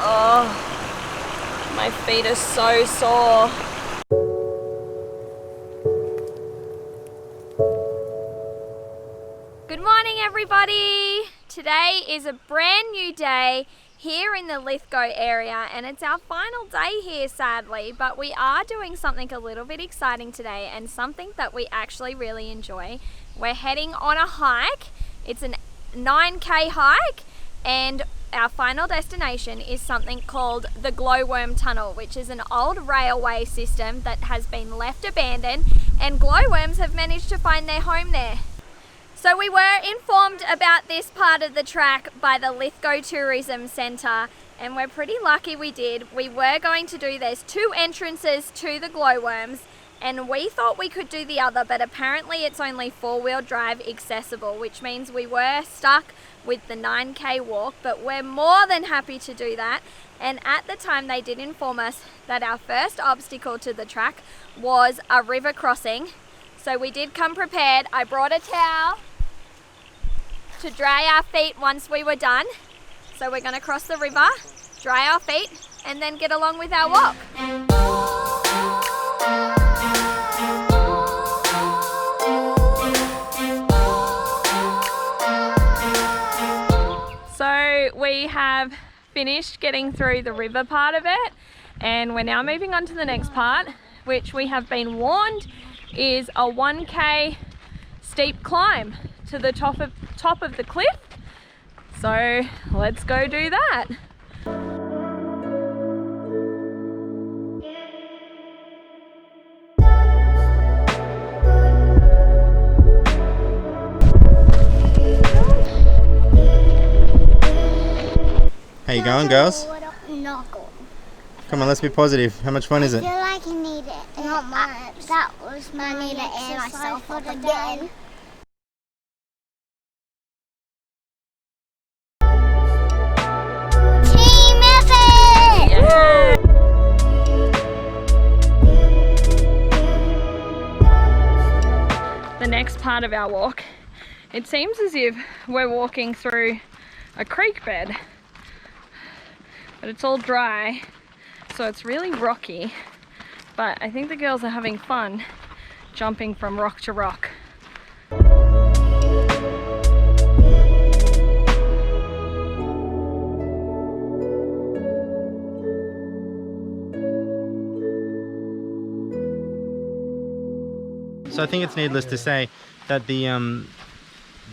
Oh, my feet are so sore. Good morning, everybody. Today is a brand new day here in the Lithgow area, and it's our final day here, sadly, but we are doing something a little bit exciting today and something that we actually really enjoy. We're heading on a hike. It's a 9K hike, and our final destination is something called the Glowworm Tunnel, which is an old railway system that has been left abandoned, and glowworms have managed to find their home there. So we were informed about this part of the track by the Lithgow Tourism Centre, and we're pretty lucky we did. We were going to do, there's 2 entrances to the glowworms, and we thought we could do the other, but apparently it's only 4-wheel drive accessible, which means we were stuck with the 9K walk, but we're more than happy to do that. And at the time they did inform us that our first obstacle to the track was a river crossing. So we did come prepared. I brought a towel to dry our feet once we were done. So we're gonna cross the river, dry our feet, and then get along with our walk. So we have finished getting through the river part of it, and we're now moving on to the next part, which we have been warned is a 1K steep climb to the top of the cliff. So let's go do that. How you going, girls? Not good. Come on, let's be positive. How much fun is it? I feel like I need it. Not much. That was my I need to air myself up again. Team effort! Yeah. The next part of our walk, it seems as if we're walking through a creek bed, but it's all dry, so it's really rocky, but I think the girls are having fun jumping from rock to rock. So I think it's needless to say that the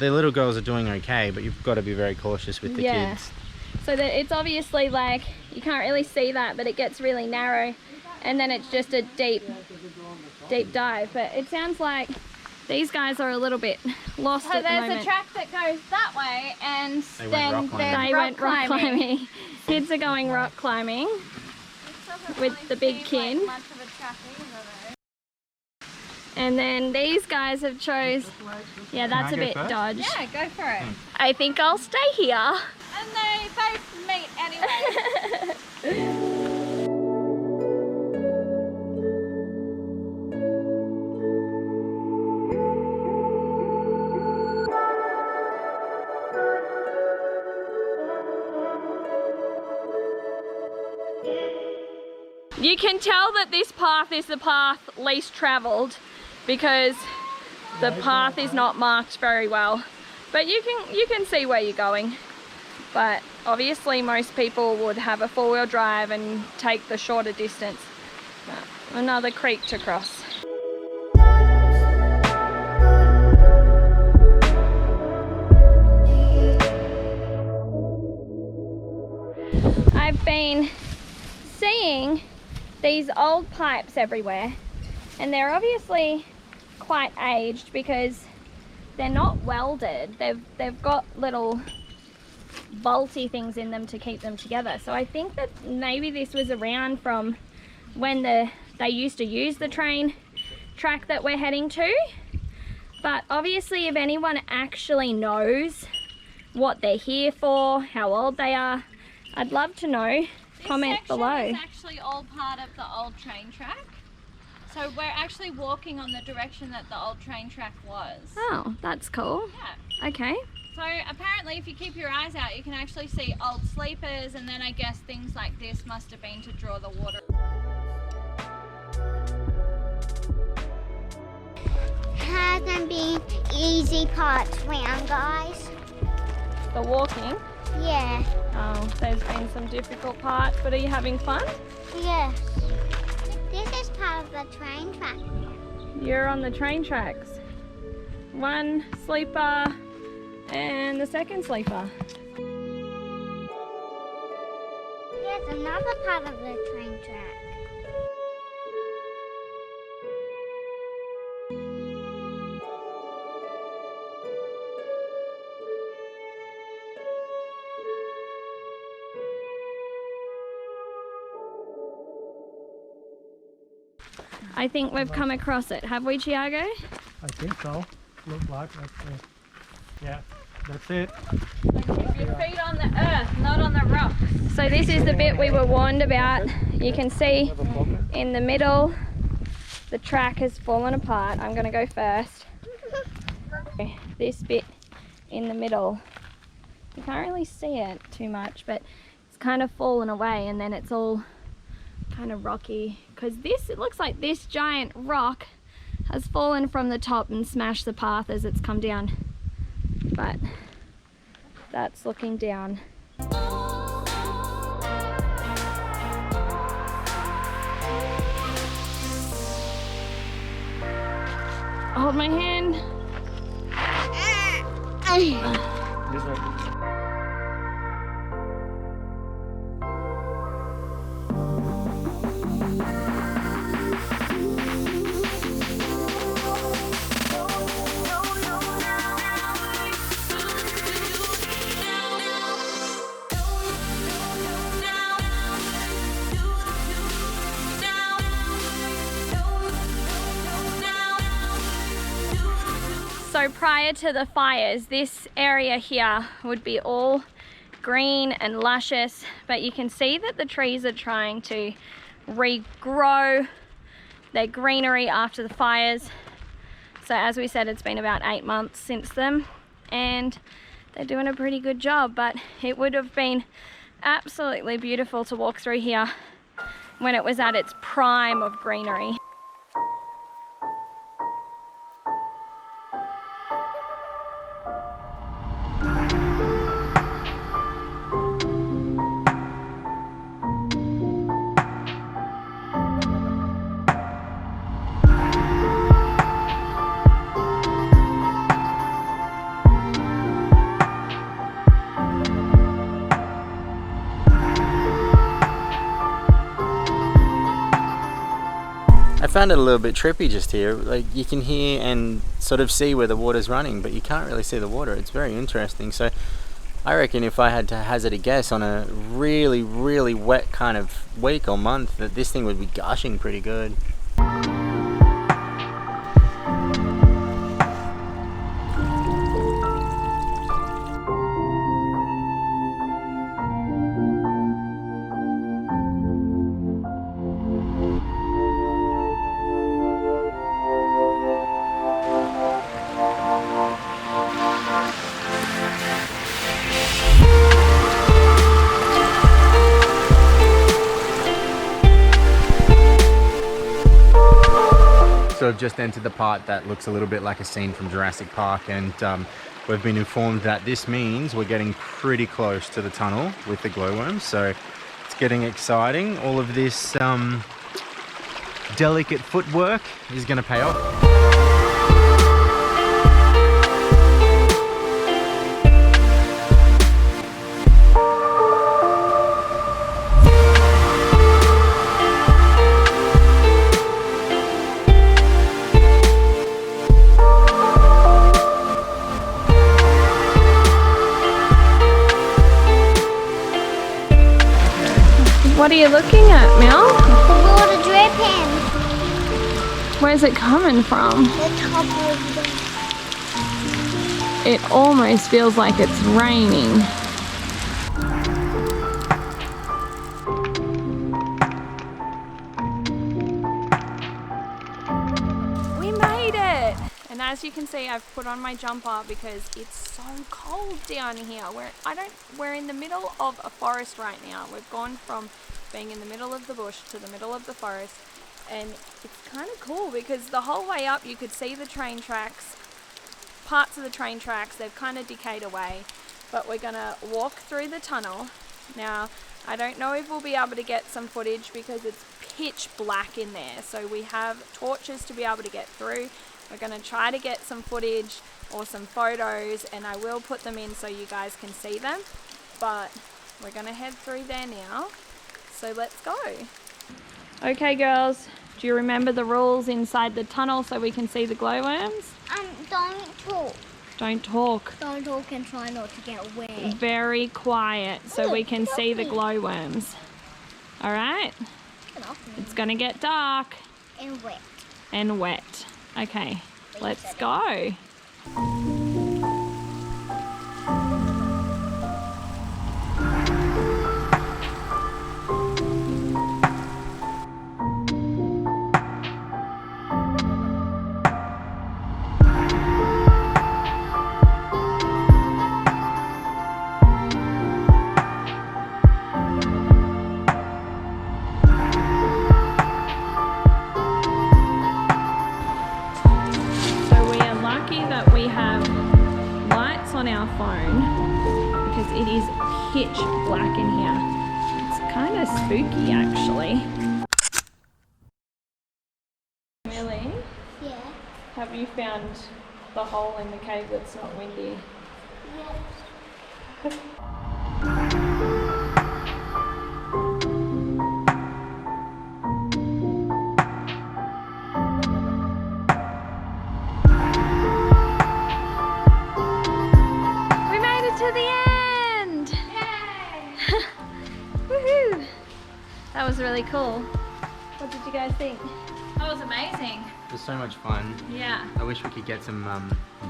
little girls are doing okay, but you've got to be very cautious with the kids. So that it's obviously like, you can't really see that, but it gets really narrow, and then it's just a deep dive. But it sounds like these guys are a little bit lost at the moment. So there's a track that goes that way, and then they went rock climbing. Kids are going rock climbing with the big kid. And then these guys have chose, yeah, that's a bit dodge. Yeah, go for it. I think I'll stay here. And they both meet anyway. You can tell that this path is the path least travelled because the path is not marked very well. But you can see where you're going. But obviously most people would have a 4-wheel drive and take the shorter distance. Another creek to cross. I've been seeing these old pipes everywhere, and they're obviously quite aged because they're not welded. They've got little bolty things in them to keep them together. So I think that maybe this was around from when they used to use the train track that we're heading to. But obviously if anyone actually knows what they're here for, how old they are, I'd love to know. Comment below. This section is actually all part of the old train track. So we're actually walking on the direction that the old train track was. Oh, that's cool. Yeah. Okay. So apparently if you keep your eyes out you can actually see old sleepers, and then I guess things like this must have been to draw the water. Hasn't been easy parts round, guys. The walking. Yeah. Oh, there's been some difficult parts, but are you having fun? Yes. This is part of the train track. You're on the train tracks. One sleeper and the second sleeper. Here's another part of the train track. I think we've come across it, have we, Tiago? I think so. Look like that's yeah, that's it. Keep your feet on the earth, not on the rocks. So this is the bit we were warned about. You can see in the middle, the track has fallen apart. I'm going to go first. This bit in the middle, you can't really see it too much, but it's kind of fallen away, and then it's all kind of rocky, because it looks like this giant rock has fallen from the top and smashed the path as it's come down, but that's looking down. Hold my hand. This way. So prior to the fires, this area here would be all green and luscious, but you can see that the trees are trying to regrow their greenery after the fires. So as we said, it's been about 8 months since them, and they're doing a pretty good job, but it would have been absolutely beautiful to walk through here when it was at its prime of greenery. I found it a little bit trippy just here. Like, you can hear and sort of see where the water's running, but you can't really see the water. It's very interesting. So I reckon if I had to hazard a guess on a really, really wet kind of week or month, that this thing would be gushing pretty good. So I've just entered the part that looks a little bit like a scene from Jurassic Park, and we've been informed that this means we're getting pretty close to the tunnel with the glowworms, so it's getting exciting. All of this delicate footwork is going to pay off. What are you looking at, Mel? Water dripping. Where's it coming from? The top of the... It almost feels like it's raining. We made it! And as you can see, I've put on my jumper because it's so cold down here. We're in the middle of a forest right now. We've gone from being in the middle of the bush to the middle of the forest, and it's kind of cool because the whole way up you could see the train tracks, parts of the train tracks. They've kind of decayed away, but we're gonna walk through the tunnel. Now, I don't know if we'll be able to get some footage because it's pitch black in there, so we have torches to be able to get through. We're going to try to get some footage or some photos, and I will put them in so you guys can see them, but we're going to head through there now, so let's go. Okay girls, do you remember the rules inside the tunnel so we can see the glowworms? Don't talk. Don't talk. Don't talk and try not to get wet. Very quiet so we can see the glowworms. Alright? It's gonna get dark. And wet. And wet. Okay, let's go. That we have lights on our phone because it is pitch black in here. It's kind of spooky actually. Millie? Yeah. Have you found the hole in the cave that's not windy? Yes. To the end! Yay! Woohoo! That was really cool. What did you guys think? That was amazing. It was so much fun. Yeah. I wish we could get some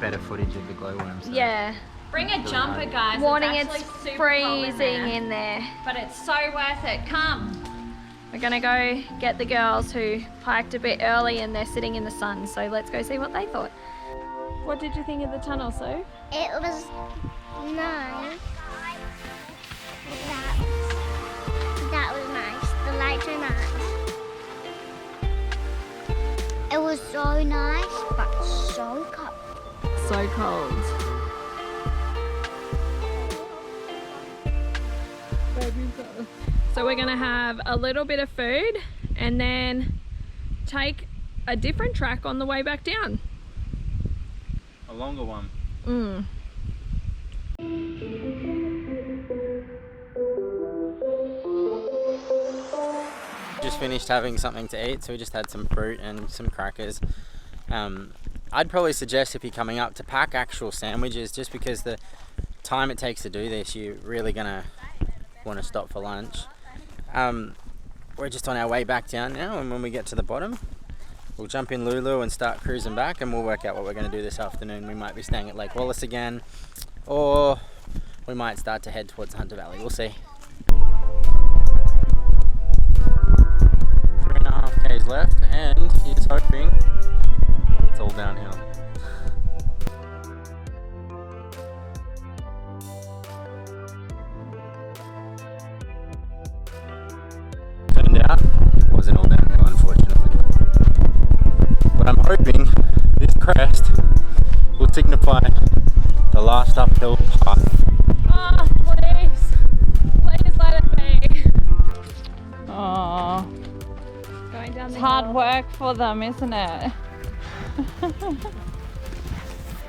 better footage of the glowworms. Yeah. Bring a jumper, guys. Warning, it's it's actually super cold freezing in there. But it's so worth it. Come. We're gonna go get the girls who hiked a bit early and they're sitting in the sun, so let's go see what they thought. What did you think of the tunnel, Sue? It was nice. That was nice. The lights are nice. It was so nice, but so cold. So cold. So we're gonna have a little bit of food and then take a different track on the way back down. A longer one. Just finished having something to eat, so we just had some fruit and some crackers. I'd probably suggest if you're coming up to pack actual sandwiches, just because the time it takes to do this, you're really gonna want to stop for lunch. We're just on our way back down now, and when we get to the bottom, we'll jump in Lulu and start cruising back, and we'll work out what we're going to do this afternoon. We might be staying at Lake Wallace again, or we might start to head towards Hunter Valley. We'll see. 3.5 k's left, and here's hoping it's all downhill. Turned out it wasn't all downhill, unfortunately. But I'm hoping this crest will signify the last uphill path. Oh, please. Please let it be. Oh, Going down the it's hard hill. work for them, isn't it?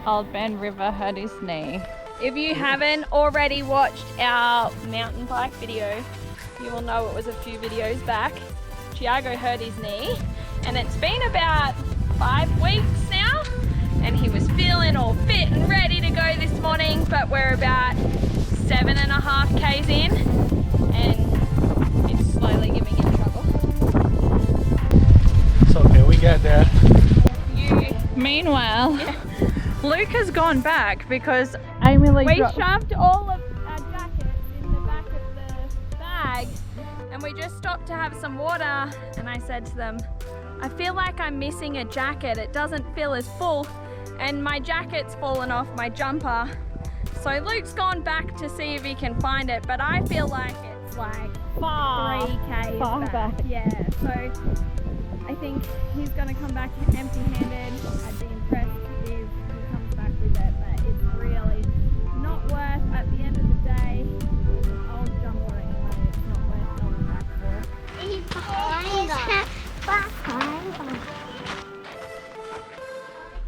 Old Ben River hurt his knee. If you haven't already watched our mountain bike video, you will know it was a few videos back. Tiago hurt his knee, and it's been about 5 weeks now, and he was feeling all fit and ready to go this morning, but we're about 7.5 k's in, and it's slowly giving him trouble. It's okay, we get there. Meanwhile, Luke has gone back because Emily We shoved all of our jackets in the back of the bag, and we just stopped to have some water, and I said to them, I feel like I'm missing a jacket. It doesn't feel as full, and my jacket's fallen off my jumper, So Luke's gone back to see if he can find it, but I feel like it's like Far 3 k's back. Yeah, so I think he's gonna come back empty-handed. I'd be impressed if he comes back with it, but it's really not worth, at the end of the day, I'll jump on it anyway. It's not worth going back for. He's behind us.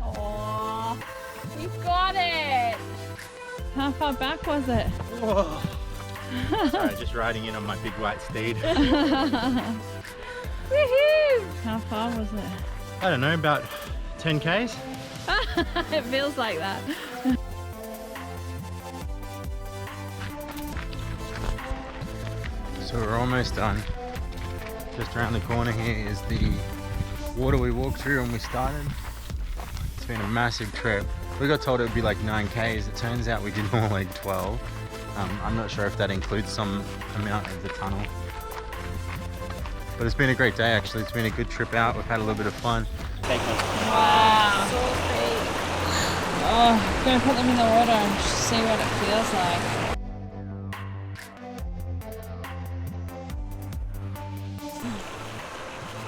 Oh, you got it. How far back was it? Whoa. Sorry, just riding in on my big white steed. Woohoo! How far was it? I don't know, about 10 k's. It feels like that. So we're almost done. Just around the corner here is the water we walked through when we started. It's been a massive trip. We got told it would be like 9 k's. It turns out we did more like 12. I'm not sure if that includes some amount of the tunnel. But it's been a great day actually. It's been a good trip out. We've had a little bit of fun. Wow. Oh, I'm going to put them in the water and see what it feels like.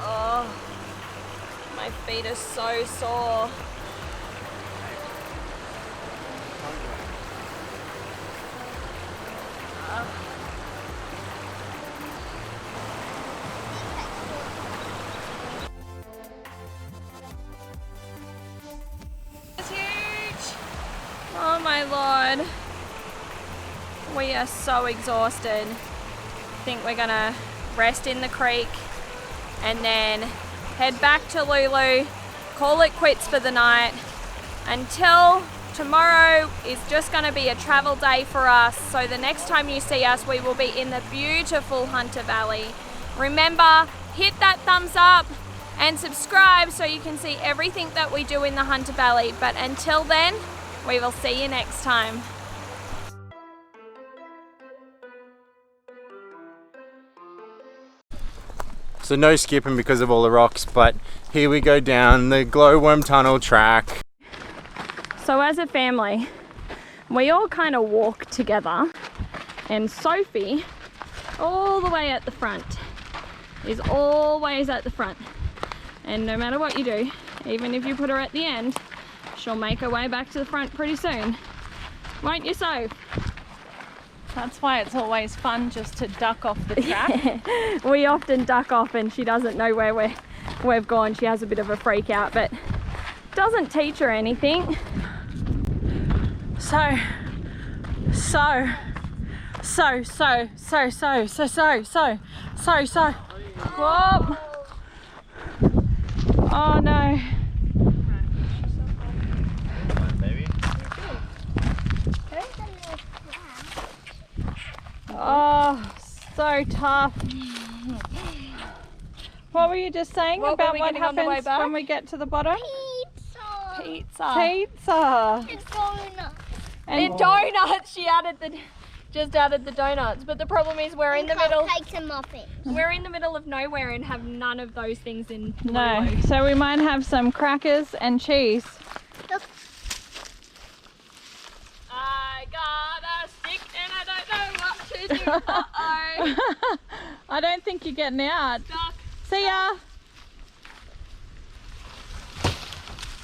Oh, my feet are so sore. It's huge. Oh my Lord. We are so exhausted. I think we're gonna rest in the creek and then head back to Lulu, call it quits for the night until tomorrow is just going to be a travel day for us. So the next time you see us, we will be in the beautiful Hunter Valley. Remember, hit that thumbs up and subscribe so you can see everything that we do in the Hunter Valley. But until then, we will see you next time. So no skipping because of all the rocks, but here we go down the glowworm tunnel track. So as a family, we all kind of walk together, and Sophie, all the way at the front, is always at the front. And no matter what you do, even if you put her at the end, she'll make her way back to the front pretty soon. Won't you, Soph? That's why it's always fun just to duck off the track. We often duck off and she doesn't know where we've gone. She has a bit of a freak out, but doesn't teach her anything. So. Whoop. Oh no. Oh, so tough. What were you just saying about what happens when we get to the bottom? Pizza. Pizza. It's donuts. And donuts. She just added the donuts. But the problem is we're in the middle. Cupcakes and muffins. We're in the middle of nowhere and have none of those things in. No, Lulu. so we might have some crackers and cheese. I got a stick and I don't know what to do. Uh-oh. I don't think you're getting out. Duck. See ya.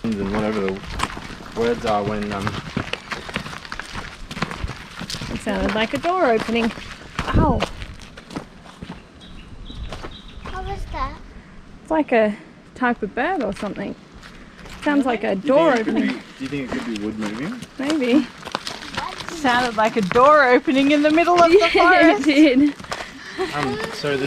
And whatever the words are when It sounded like a door opening. Ow. What was that? It's like a type of bird or something. Sounds like a door opening. Do you think it could be wood moving? Maybe. Sounded like a door opening in the middle of the Yeah, forest. it did. So the